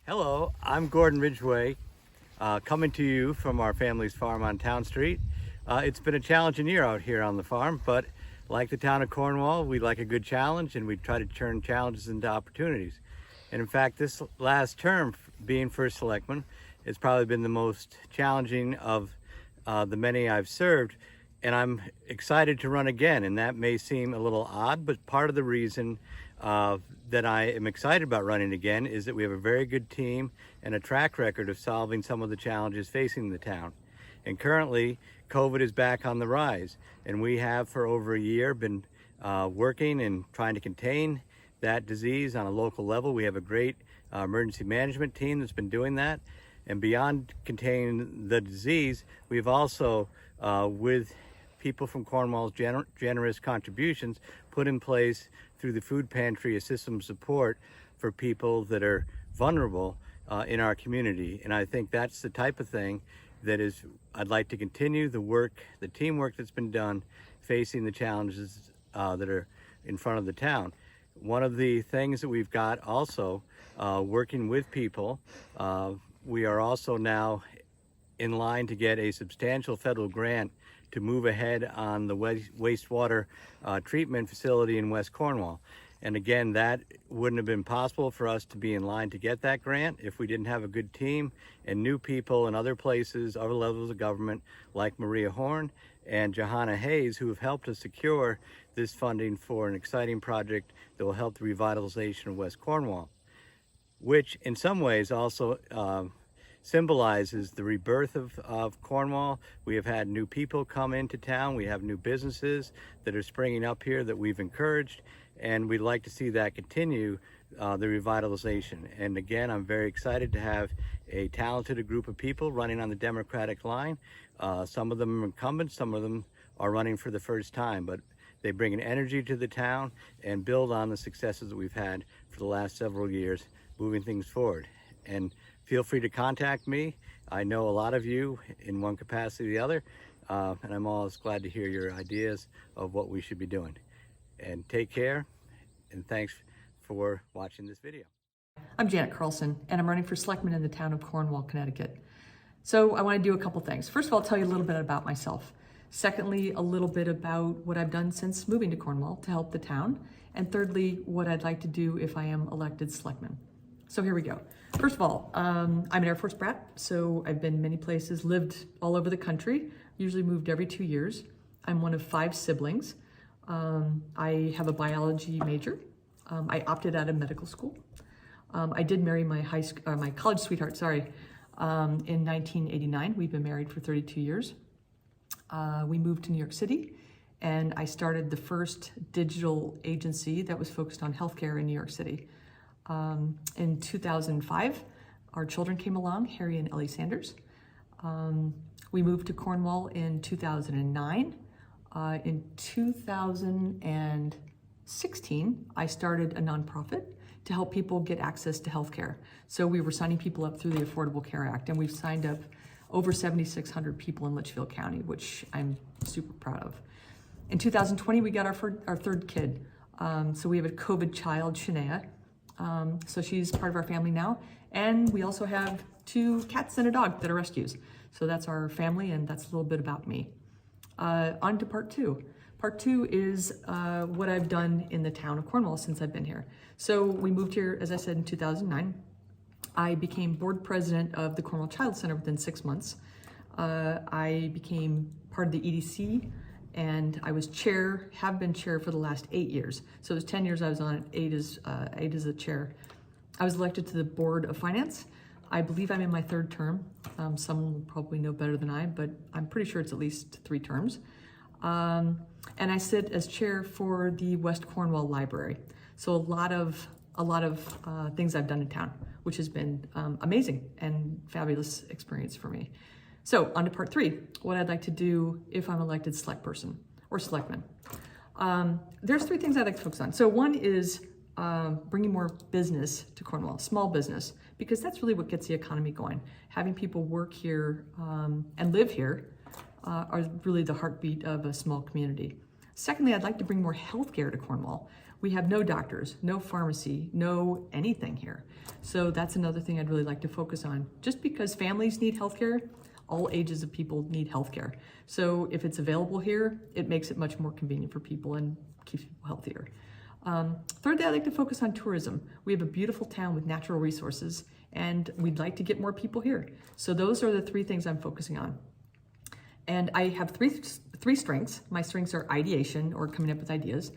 Hello, I'm Gordon Ridgway, coming to you from our family's farm on Town Street. It's been a challenging year out here on the farm, but like the town of Cornwall, we like a good challenge and we try to turn challenges into opportunities. And in fact, this last term, being first selectman, has probably been the most challenging of the many I've served. And I'm excited to run again, and that may seem a little odd, but part of the reason that I am excited about running again is that we have a very good team and a track record of solving some of the challenges facing the town. And currently, COVID is back on the rise, and we have for over a year been working and trying to contain that disease on a local level. We have a great emergency management team that's been doing that. And beyond containing the disease, we've also, with people from Cornwall's generous contributions, put in place through the food pantry a system of support for people that are vulnerable in our community. And I think that's the type of thing that I'd like to continue the work, the teamwork that's been done facing the challenges that are in front of the town. One of the things that we've got also working with people, we are also now in line to get a substantial federal grant to move ahead on the wastewater treatment facility in West Cornwall. And again, that wouldn't have been possible for us to be in line to get that grant if we didn't have a good team and new people in other places, other levels of government, like Maria Horn and Johanna Hayes, who have helped us secure this funding for an exciting project that will help the revitalization of West Cornwall, which in some ways also symbolizes the rebirth of Cornwall. We have had new people come into town. We have new businesses that are springing up here that we've encouraged, and we'd like to see that continue, the revitalization. And again, I'm very excited to have a talented group of people running on the Democratic line. Some of them are incumbents, some of them are running for the first time, but they bring an energy to the town and build on the successes that we've had for the last several years, moving things forward. And feel free to contact me. I know a lot of you in one capacity or the other, and I'm always glad to hear your ideas of what we should be doing. And take care, and thanks for watching this video. I'm Janet Carlson, and I'm running for selectman in the town of Cornwall, Connecticut. So I want to do a couple things. First of all, I'll tell you a little bit about myself. Secondly, a little bit about what I've done since moving to Cornwall to help the town. And thirdly, what I'd like to do if I am elected selectman. So here we go. First of all, I'm an Air Force brat, so I've been many places, lived all over the country, usually moved every 2 years. I'm one of 5 siblings. I have a biology major. I opted out of medical school. I did marry my college sweetheart, in 1989. We've been married for 32 years. We moved to New York City, and I started the first digital agency that was focused on healthcare in New York City. In 2005, our children came along, Harry and Ellie Sanders. We moved to Cornwall in 2009. In 2016, I started a nonprofit to help people get access to healthcare. So we were signing people up through the Affordable Care Act, and we've signed up over 7,600 people in Litchfield County, which I'm super proud of. In 2020, we got our third kid. So we have a COVID child, Shania. So she's part of our family now. And we also have 2 cats and a dog that are rescues. So that's our family, and that's a little bit about me. On to part 2. Part 2 is what I've done in the town of Cornwall since I've been here. So we moved here, as I said, in 2009. I became board president of the Cornwall Child Center within 6 months. I became part of the EDC, and I was have been chair for the last 8 years. So it was 10 years I was on it, 8 as a chair. I was elected to the Board of Finance. I believe I'm in my 3rd term. Someone will probably know better than I, but I'm pretty sure it's at least 3 terms. And I sit as chair for the West Cornwall Library. So a lot of things I've done in town, which has been amazing and fabulous experience for me. So on to part 3, what I'd like to do if I'm elected select person or selectman. There's 3 things I'd like to focus on. So one is bringing more business to Cornwall, small business, because that's really what gets the economy going. Having people work here and live here are really the heartbeat of a small community. Secondly, I'd like to bring more healthcare to Cornwall. We have no doctors, no pharmacy, no anything here. So that's another thing I'd really like to focus on. Just because families need healthcare, all ages of people need healthcare. So if it's available here, it makes it much more convenient for people and keeps people healthier. Thirdly, I'd like to focus on tourism. We have a beautiful town with natural resources, and we'd like to get more people here. So those are the three things I'm focusing on. And I have three strengths. My strengths are ideation, or coming up with ideas,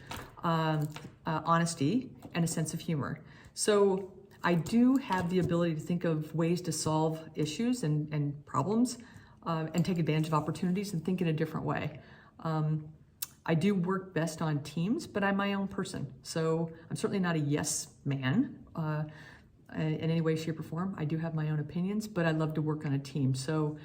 honesty, and a sense of humor. So I do have the ability to think of ways to solve issues and problems, and take advantage of opportunities and think in a different way. I do work best on teams, but I'm my own person. So I'm certainly not a yes man in any way, shape, or form. I do have my own opinions, but I love to work on a team. So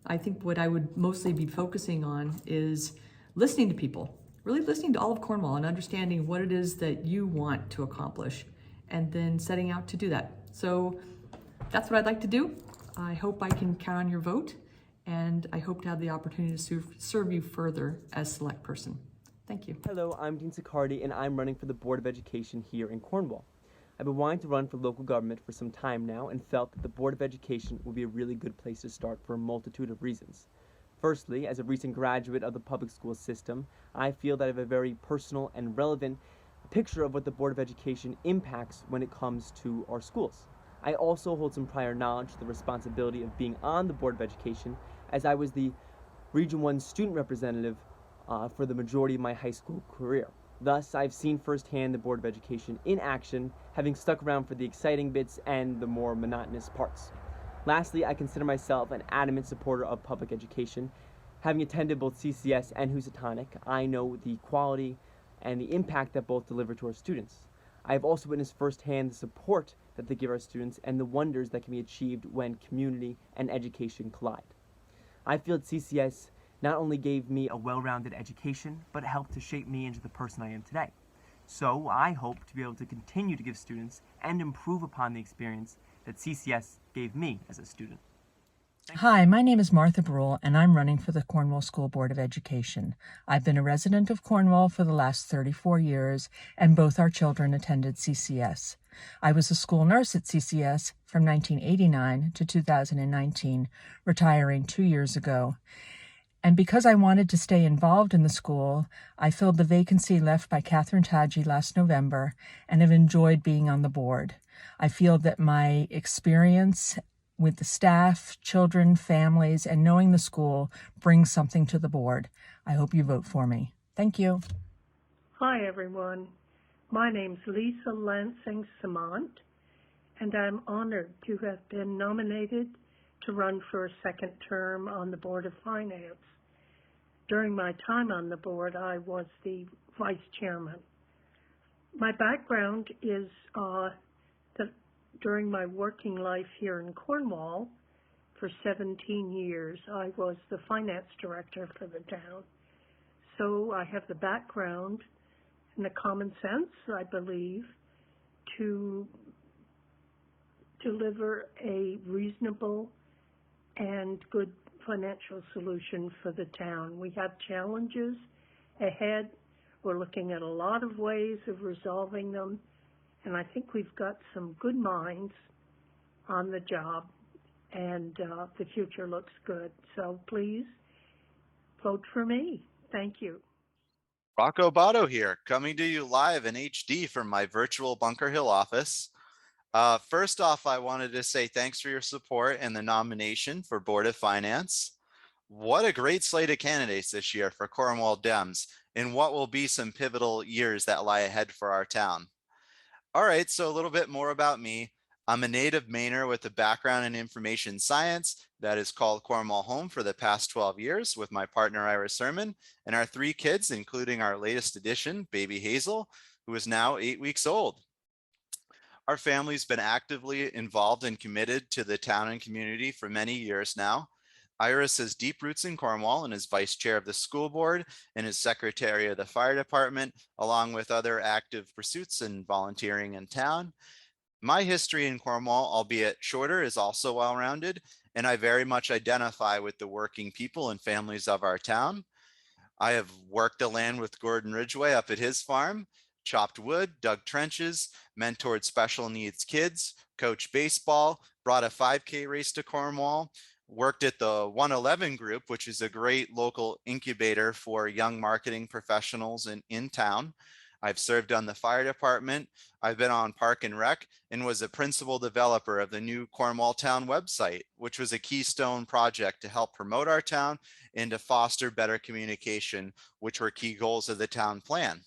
I think what I would mostly be focusing on is listening to people, really listening to all of Cornwall and understanding what it is that you want to accomplish, and then setting out to do that. So that's what I'd like to do. I hope I can count on your vote, and I hope to have the opportunity to serve you further as select person. Thank you. Hello, I'm Dean Sicardi, and I'm running for the Board of Education here in Cornwall. I've been wanting to run for local government for some time now and felt that the Board of Education would be a really good place to start for a multitude of reasons. Firstly, as a recent graduate of the public school system, I feel that I have a very personal and relevant picture of what the Board of Education impacts when it comes to our schools. I also hold some prior knowledge of the responsibility of being on the Board of Education, as I was the Region 1 student representative for the majority of my high school career. Thus, I've seen firsthand the Board of Education in action, having stuck around for the exciting bits and the more monotonous parts. Lastly, I consider myself an adamant supporter of public education. Having attended both CCS and Housatonic, I know the quality and the impact that both deliver to our students. I have also witnessed firsthand the support that they give our students and the wonders that can be achieved when community and education collide. I feel that CCS not only gave me a well-rounded education, but helped to shape me into the person I am today. So I hope to be able to continue to give students and improve upon the experience that CCS gave me as a student. Hi, my name is Martha Brule, and I'm running for the Cornwall School Board of Education. I've been a resident of Cornwall for the last 34 years, and both our children attended CCS. I was a school nurse at CCS from 1989 to 2019, retiring 2 years ago. And because I wanted to stay involved in the school, I filled the vacancy left by Catherine Tadji last November and have enjoyed being on the board. I feel that my experience with the staff, children, families, and knowing the school brings something to the board. I hope you vote for me. Thank you. Hi, everyone. My name's Lisa Lansing Samant, and I'm honored to have been nominated to run for a second term on the Board of Finance. During my time on the board, I was the vice chairman. My background is that during my working life here in Cornwall, for 17 years, I was the finance director for the town. So I have the background and the common sense, I believe, to deliver a reasonable and good financial solution for the town. We have challenges ahead. We're looking at a lot of ways of resolving them, and I think we've got some good minds on the job, and the future looks good. So please vote for me. Thank you. Rocco Botto here, coming to you live in HD from my virtual Bunker Hill office. First off, I wanted to say thanks for your support and the nomination for Board of Finance. What a great slate of candidates this year for Cornwall Dems in what will be some pivotal years that lie ahead for our town. All right, so a little bit more about me. I'm a native Mainer with a background in information science that has called Cornwall home for the past 12 years with my partner Ira Sermon and our 3 kids, including our latest addition, baby Hazel, who is now 8 weeks old. Our family's been actively involved and committed to the town and community for many years now. Iris has deep roots in Cornwall and is vice chair of the school board and is secretary of the fire department, along with other active pursuits and volunteering in town. My history in Cornwall, albeit shorter, is also well-rounded, and I very much identify with the working people and families of our town. I have worked the land with Gordon Ridgway up at his farm, chopped wood, dug trenches, mentored special needs kids, coached baseball, brought a 5K race to Cornwall, worked at the 111 group, which is a great local incubator for young marketing professionals in town. I've served on the fire department. I've been on Park and Rec and was a principal developer of the new Cornwall Town website, which was a keystone project to help promote our town and to foster better communication, which were key goals of the town plan.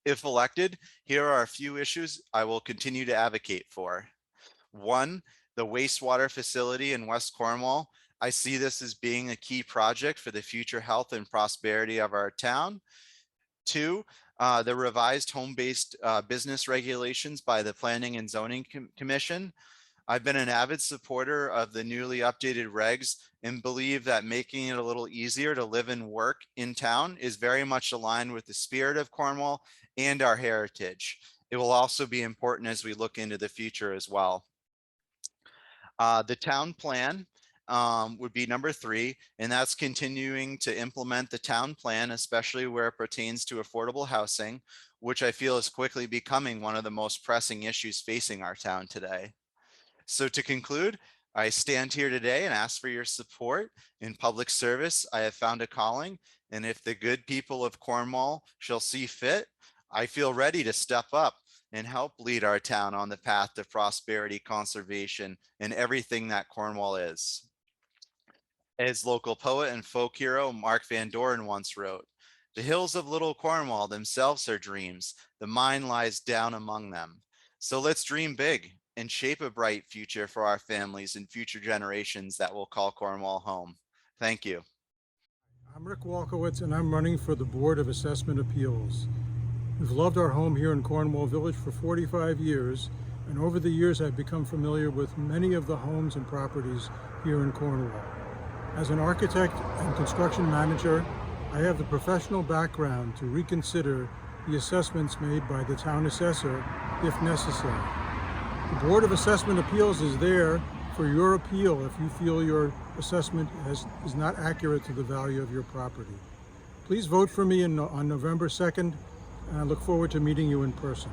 If elected, here are a few issues I will continue to advocate for. One, the wastewater facility in West Cornwall. I see this as being a key project for the future health and prosperity of our town. Two, the revised home-based business regulations by the Planning and Zoning Commission. I've been an avid supporter of the newly updated regs and believe that making it a little easier to live and work in town is very much aligned with the spirit of Cornwall and our heritage. It will also be important as we look into the future as well. The town plan would be number 3, and that's continuing to implement the town plan, especially where it pertains to affordable housing, which I feel is quickly becoming one of the most pressing issues facing our town today. So to conclude, I stand here today and ask for your support. In public service, I have found a calling, and if the good people of Cornwall shall see fit, I feel ready to step up and help lead our town on the path to prosperity, conservation, and everything that Cornwall is. As local poet and folk hero Mark Van Doren once wrote, "The hills of little Cornwall themselves are dreams. The mind lies down among them." So let's dream big and shape a bright future for our families and future generations that will call Cornwall home. Thank you. I'm Rick Walkowitz, and I'm running for the Board of Assessment Appeals. We've loved our home here in Cornwall Village for 45 years, and over the years I've become familiar with many of the homes and properties here in Cornwall. As an architect and construction manager, I have the professional background to reconsider the assessments made by the town assessor if necessary. The Board of Assessment Appeals is there for your appeal if you feel your assessment is not accurate to the value of your property. Please vote for me on November 2nd, and I look forward to meeting you in person.